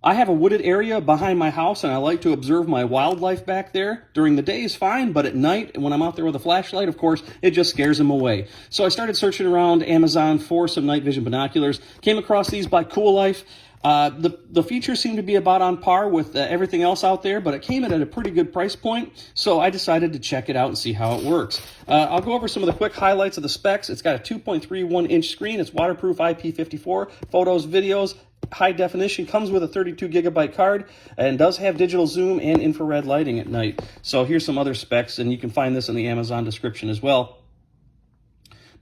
I have a wooded area behind my house, and I like to observe my wildlife back there. During the day is fine, but at night, when I'm out there with a flashlight, of course, it just scares them away. So I started searching around Amazon for some night vision binoculars. Came across these by Cool Life. The features seem to be about on par with everything else out there, but it came in at a pretty good price point, so I decided to check it out and see how it works. I'll go over some of the quick highlights of the specs. It's got a 2.31-inch screen. It's waterproof IP54, photos, videos, high definition, comes with a 32 gigabyte card, and does have digital zoom and infrared lighting at night. So here's some other specs, and you can find this in the Amazon description as well.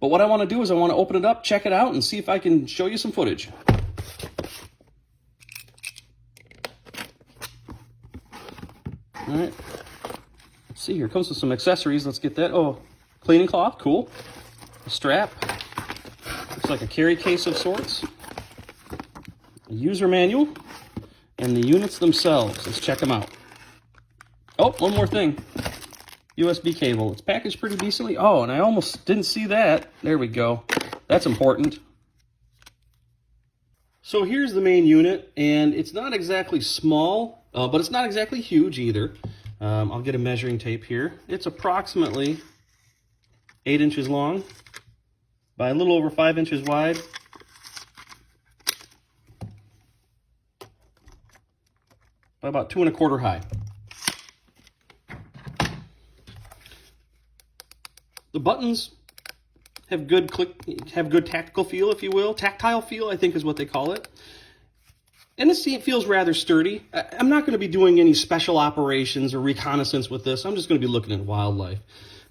But what I want to do is I want to open it up, check it out, and see if I can show you some footage. All right, let's see here. Comes with some accessories. Let's get that. Oh, cleaning cloth, cool. A strap. Looks like a carry case of sorts. A user manual, and the units themselves. Let's check them out. Oh, one more thing. USB cable. It's packaged pretty decently. Oh, and I almost didn't see that. There we go. That's important. So here's the main unit, and it's not exactly small, but it's not exactly huge either. I'll get a measuring tape here. It's approximately 8 inches long by a little over 5 inches wide. By about 2 1/4 high. The buttons have good tactile feel, if you will. Tactile feel, I think, is what they call it. And this feels rather sturdy. I'm not going to be doing any special operations or reconnaissance with this. I'm just going to be looking at wildlife.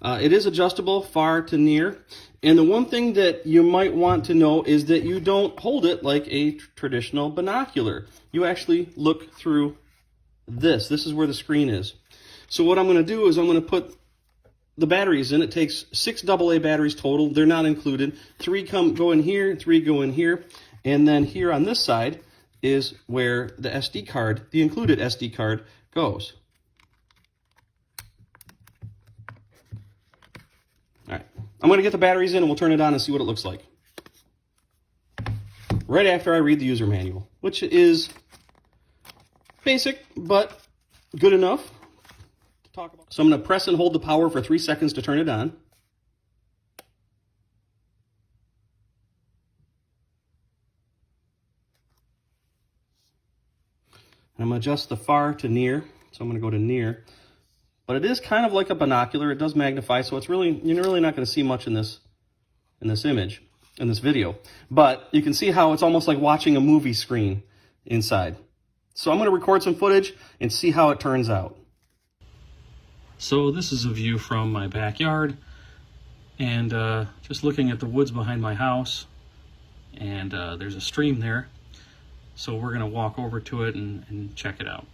It is adjustable far to near. And the one thing that you might want to know is that you don't hold it like a traditional binocular. You actually look through this. This is where the screen is. So what I'm going to do is I'm going to put the batteries in. It takes 6 AA batteries total. They're not included. 3 go in here, 3 go in here. And then here on this side is where the SD card, the included SD card, goes. All right, I'm going to get the batteries in and we'll turn it on and see what it looks like. Right after I read the user manual, which is basic, but good enough to talk about. So I'm going to press and hold the power for 3 seconds to turn it on. I'm going to adjust the far to near, so I'm going to go to near. But it is kind of like a binocular. It does magnify, so it's really, you're really not going to see much in this image, in this video. But you can see how it's almost like watching a movie screen inside. So I'm going to record some footage and see how it turns out. So this is a view from my backyard, and just looking at the woods behind my house, and there's a stream there. So we're going to walk over to it and check it out.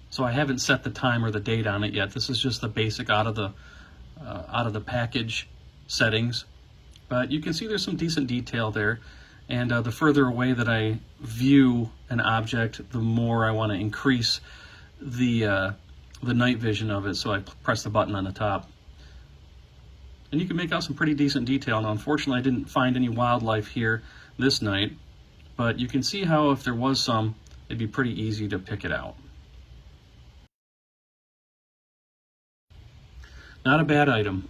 So I haven't set the time or the date on it yet. This is just the basic out of the package settings, but you can see there's some decent detail there. And the further away that I view an object, the more I want to increase the night vision of it. So I press the button on the top, and you can make out some pretty decent detail. Now, unfortunately, I didn't find any wildlife here this night, but you can see how if there was some, it'd be pretty easy to pick it out. Not a bad item.